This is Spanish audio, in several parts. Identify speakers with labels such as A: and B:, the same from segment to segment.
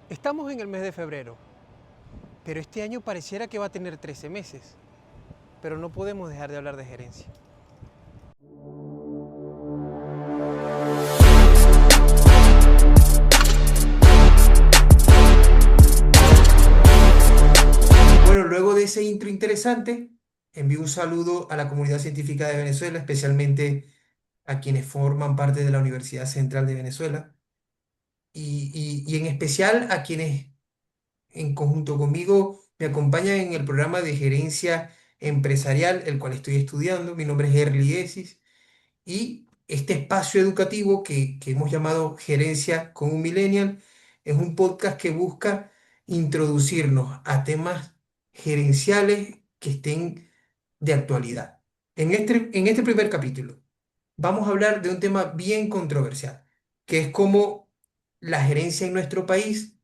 A: Estamos en el mes de febrero, pero este año pareciera que va a tener 13 meses. Pero no podemos dejar de hablar de gerencia.
B: Bueno, luego de ese intro interesante, envío un saludo a la comunidad científica de Venezuela, especialmente a quienes forman parte de la Universidad Central de Venezuela y en especial a quienes en conjunto conmigo me acompañan en el programa de gerencia empresarial, el cual estoy estudiando. Mi nombre es Erly Esis y este espacio educativo que hemos llamado Gerencia con un Millennial es un podcast que busca introducirnos a temas gerenciales que estén de actualidad. En este primer capítulo vamos a hablar de un tema bien controversial, que es cómo la gerencia en nuestro país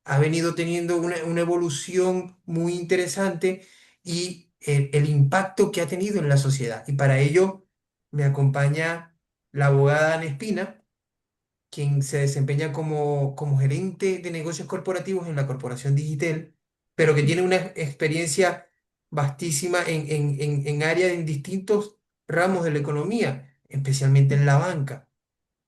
B: ha venido teniendo una evolución muy interesante y el impacto que ha tenido en la sociedad. Y para ello me acompaña la abogada Ana Espina, quien se desempeña como gerente de negocios corporativos en la Corporación Digital, pero que tiene una experiencia vastísima en áreas en distintos ramos de la economía, especialmente en la banca.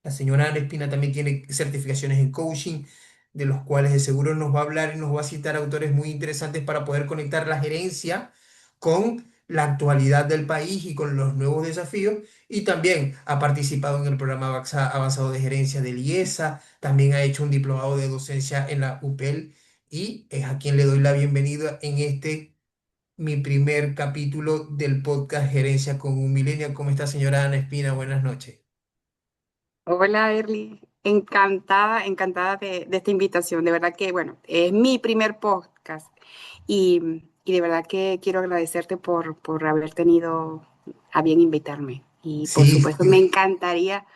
B: La señora Ana Espina también tiene certificaciones en coaching, de los cuales de seguro nos va a hablar y nos va a citar autores muy interesantes para poder conectar la gerencia con la actualidad del país y con los nuevos desafíos. Y también ha participado en el programa avanzado de gerencia del IESA, también ha hecho un diplomado de docencia en la UPEL y es a quien le doy la bienvenida en mi primer capítulo del podcast Gerencia con un Millennial. ¿Cómo está, señora Ana Espina? Buenas noches.
C: Hola, Erly. Encantada, encantada de esta invitación. De verdad que, bueno, es mi primer podcast y de verdad que quiero agradecerte por haber tenido a bien invitarme. Y por
B: Sí,
C: supuesto, me encantaría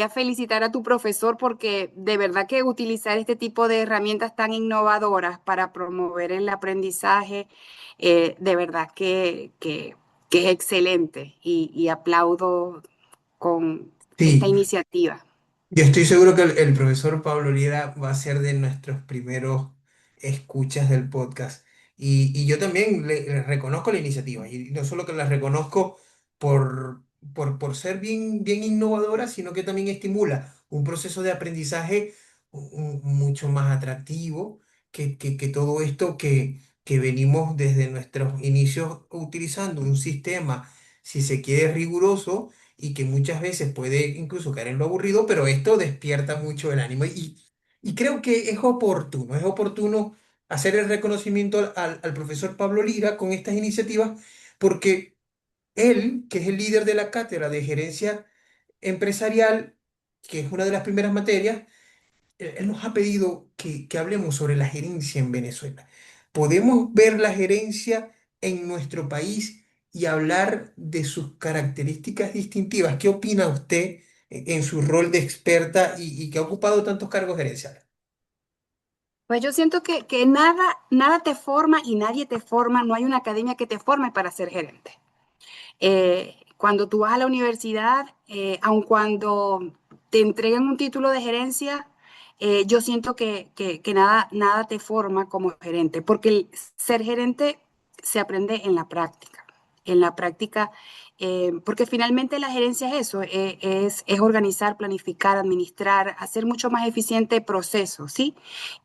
C: felicitar a tu profesor porque de verdad que utilizar este tipo de herramientas tan innovadoras para promover el aprendizaje, de verdad que es excelente y aplaudo con esta
B: sí.
C: iniciativa.
B: Yo estoy seguro que el profesor Pablo Liera va a ser de nuestros primeros escuchas del podcast. Y yo también le reconozco la iniciativa. Y no solo que la reconozco por, por ser bien innovadora, sino que también estimula un proceso de aprendizaje mucho más atractivo que todo esto que venimos desde nuestros inicios utilizando un sistema, si se quiere, riguroso y que muchas veces puede incluso caer en lo aburrido, pero esto despierta mucho el ánimo y creo que es oportuno hacer el reconocimiento al profesor Pablo Lira con estas iniciativas, porque él, que es el líder de la cátedra de gerencia empresarial, que es una de las primeras materias, él nos ha pedido que hablemos sobre la gerencia en Venezuela. Podemos ver la gerencia en nuestro país y hablar de sus características distintivas. ¿Qué opina usted en su rol de experta y que ha ocupado tantos cargos gerenciales?
C: Pues yo siento que nada te forma y nadie te forma, no hay una academia que te forme para ser gerente. Cuando tú vas a la universidad, aun cuando te entregan un título de gerencia, yo siento que nada te forma como gerente, porque el ser gerente se aprende en la práctica. En la práctica, porque finalmente la gerencia es eso, es organizar, planificar, administrar, hacer mucho más eficiente el proceso, ¿sí?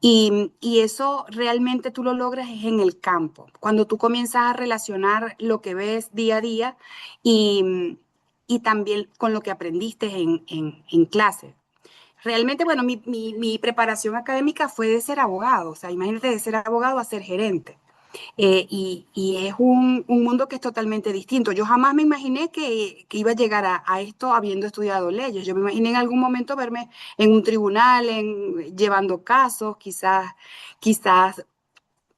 C: Y eso realmente tú lo logras es en el campo, cuando tú comienzas a relacionar lo que ves día a día y, y también con lo que aprendiste en clase. Realmente, bueno, mi preparación académica fue de ser abogado, o sea, imagínate de ser abogado a ser gerente. Y es un mundo que es totalmente distinto. Yo jamás me imaginé que iba a llegar a esto habiendo estudiado leyes. Yo me imaginé en algún momento verme en un tribunal, llevando casos, quizás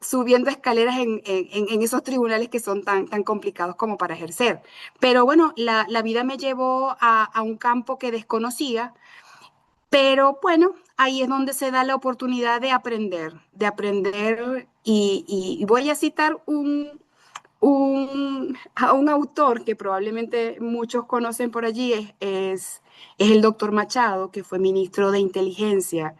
C: subiendo escaleras en esos tribunales que son tan complicados como para ejercer. Pero bueno, la vida me llevó a un campo que desconocía, pero bueno, ahí es donde se da la oportunidad de aprender y voy a citar a un autor que probablemente muchos conocen por allí, es el doctor Machado, que fue ministro de Inteligencia,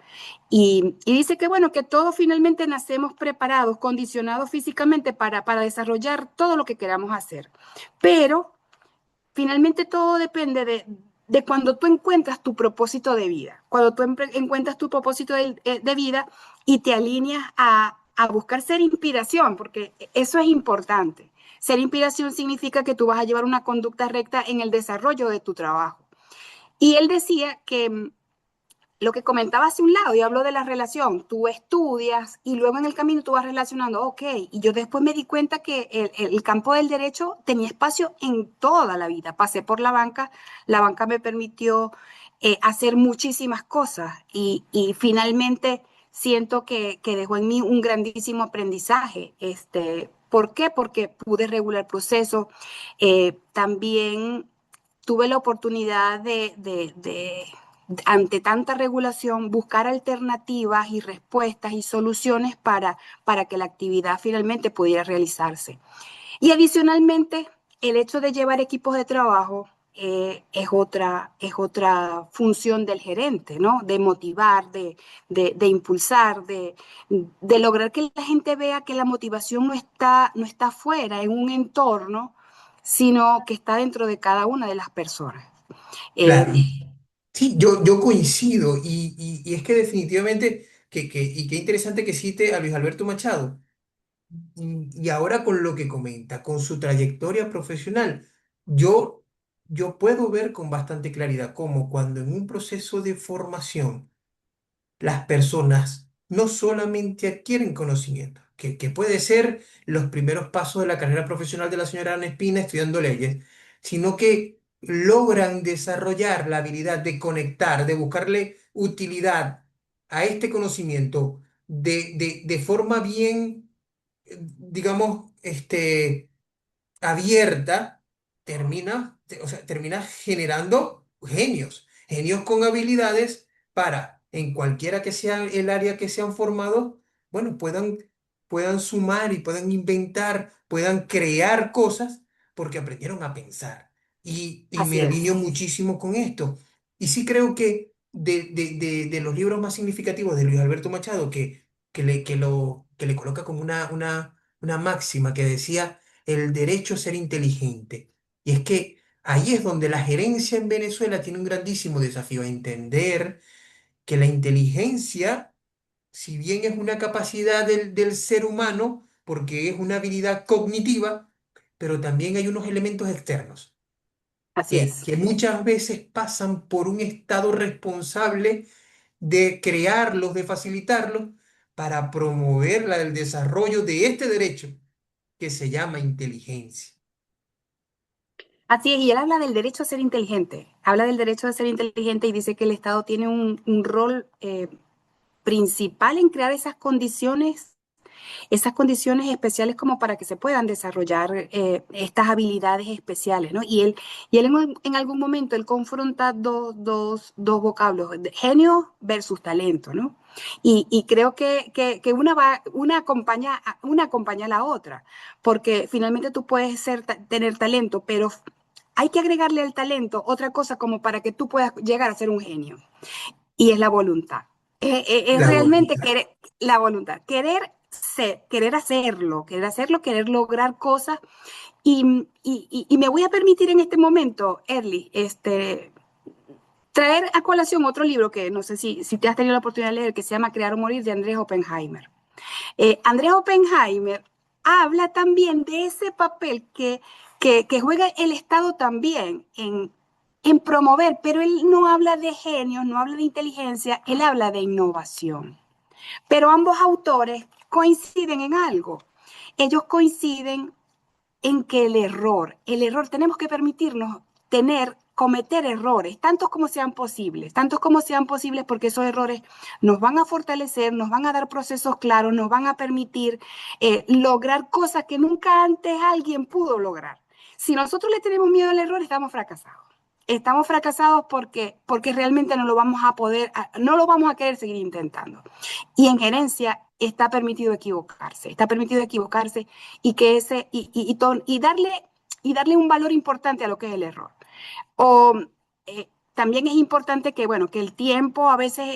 C: y dice que, bueno, que todos finalmente nacemos preparados, condicionados físicamente para desarrollar todo lo que queramos hacer. Pero finalmente todo depende de cuando tú encuentras tu propósito de vida, cuando tú encuentras tu propósito de vida y te alineas a buscar ser inspiración, porque eso es importante. Ser inspiración significa que tú vas a llevar una conducta recta en el desarrollo de tu trabajo. Y él decía que lo que comentaba hace un lado, y hablo de la relación, tú estudias y luego en el camino tú vas relacionando, ok, y yo después me di cuenta que el campo del derecho tenía espacio en toda la vida. Pasé por la banca me permitió hacer muchísimas cosas y finalmente siento que dejó en mí un grandísimo aprendizaje. ¿Por qué? Porque pude regular procesos. También tuve la oportunidad ante tanta regulación, buscar alternativas y respuestas y soluciones para que la actividad finalmente pudiera realizarse. Y adicionalmente, el hecho de llevar equipos de trabajo es otra función del gerente, ¿no? De motivar, de impulsar, de lograr que la gente vea que la motivación no está fuera en un entorno, sino que está dentro de cada una de las personas. Eh,
B: Claro. Sí, yo coincido y es que definitivamente, y qué interesante que cite a Luis Alberto Machado. Y ahora con lo que comenta, con su trayectoria profesional, yo, yo puedo ver con bastante claridad cómo cuando en un proceso de formación las personas no solamente adquieren conocimiento, que puede ser los primeros pasos de la carrera profesional de la señora Ana Espina estudiando leyes, sino que logran desarrollar la habilidad de conectar, de buscarle utilidad a este conocimiento de forma bien, digamos, abierta, o sea, termina generando genios, genios con habilidades para, en cualquiera que sea el área que se han formado, bueno, puedan sumar y puedan inventar, puedan crear cosas porque aprendieron a pensar. Y me
C: Así es.
B: alineo muchísimo con esto. Y sí creo que de los libros más significativos de Luis Alberto Machado, que le coloca como una máxima que decía el derecho a ser inteligente. Y es que ahí es donde la gerencia en Venezuela tiene un grandísimo desafío, a entender que la inteligencia, si bien es una capacidad del ser humano, porque es una habilidad cognitiva, pero también hay unos elementos externos
C: Así es.
B: que muchas veces pasan por un estado responsable de crearlos, de facilitarlos, para promover el desarrollo de este derecho que se llama inteligencia.
C: Así es, y él habla del derecho a ser inteligente, habla del derecho a ser inteligente y dice que el Estado tiene un rol principal en crear esas condiciones especiales como para que se puedan desarrollar estas habilidades especiales, ¿no? Y él en algún momento, él confronta dos vocablos, genio versus talento, ¿no? Y creo que una acompaña a la otra, porque finalmente tú puedes tener talento, pero hay que agregarle al talento otra cosa como para que tú puedas llegar a ser un genio, y es la voluntad. Es
B: La
C: realmente
B: voluntad.
C: querer, la voluntad, querer hacerlo, querer lograr cosas. Y me voy a permitir en este momento, Erly, traer a colación otro libro que no sé si te has tenido la oportunidad de leer, que se llama Crear o Morir, de Andrés Oppenheimer. Andrés Oppenheimer habla también de ese papel que juega el Estado también en promover, pero él no habla de genios, no habla de inteligencia, él habla de innovación. Pero ambos autores coinciden en algo. Ellos coinciden en que el error, tenemos que permitirnos cometer errores, tantos como sean posibles, porque esos errores nos van a fortalecer, nos van a dar procesos claros, nos van a permitir lograr cosas que nunca antes alguien pudo lograr. Si nosotros le tenemos miedo al error, estamos fracasados. Estamos fracasados porque realmente no lo vamos a poder, no lo vamos a querer seguir intentando. Y en gerencia está permitido equivocarse y que y darle un valor importante a lo que es el error. O también es importante que, bueno, que el tiempo a veces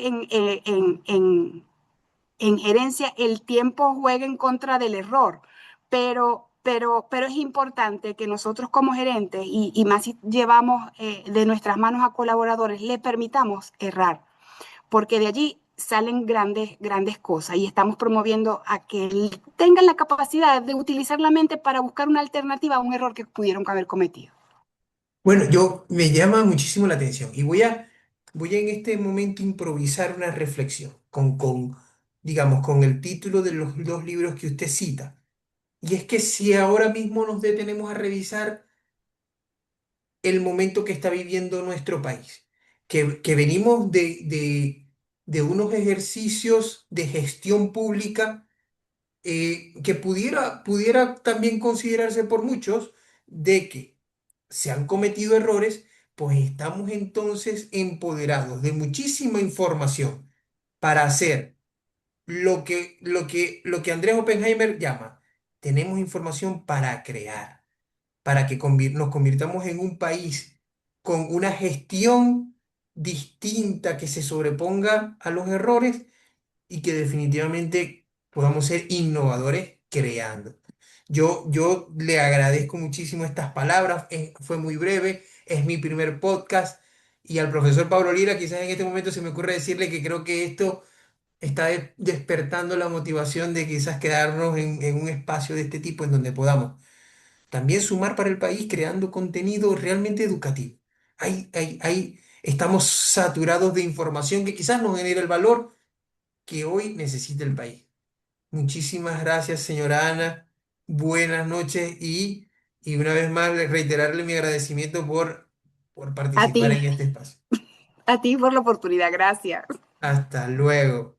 C: en gerencia, el tiempo juega en contra del error, pero es importante que nosotros como gerentes, y más si llevamos de nuestras manos a colaboradores, le permitamos errar, porque de allí salen grandes cosas y estamos promoviendo a que tengan la capacidad de utilizar la mente para buscar una alternativa a un error que pudieron haber cometido.
B: Bueno, me llama muchísimo la atención y voy a en este momento improvisar una reflexión digamos, con el título de los dos libros que usted cita. Y es que si ahora mismo nos detenemos a revisar el momento que está viviendo nuestro país, que venimos de unos ejercicios de gestión pública que pudiera también considerarse por muchos de que se han cometido errores, pues estamos entonces empoderados de muchísima información para hacer lo que Andrés Oppenheimer llama, tenemos información para crear, para que nos convirtamos en un país con una gestión distinta que se sobreponga a los errores y que definitivamente podamos ser innovadores creando. Yo le agradezco muchísimo estas palabras, fue muy breve, es mi primer podcast y al profesor Pablo Lira quizás en este momento se me ocurre decirle que creo que esto está despertando la motivación de quizás quedarnos en un espacio de este tipo en donde podamos también sumar para el país creando contenido realmente educativo. Estamos saturados de información que quizás nos genere el valor que hoy necesita el país. Muchísimas gracias, señora Ana. Buenas noches y una vez más reiterarle mi agradecimiento por
C: A ti,
B: participar en este espacio.
C: a ti por la oportunidad, gracias.
B: Hasta luego.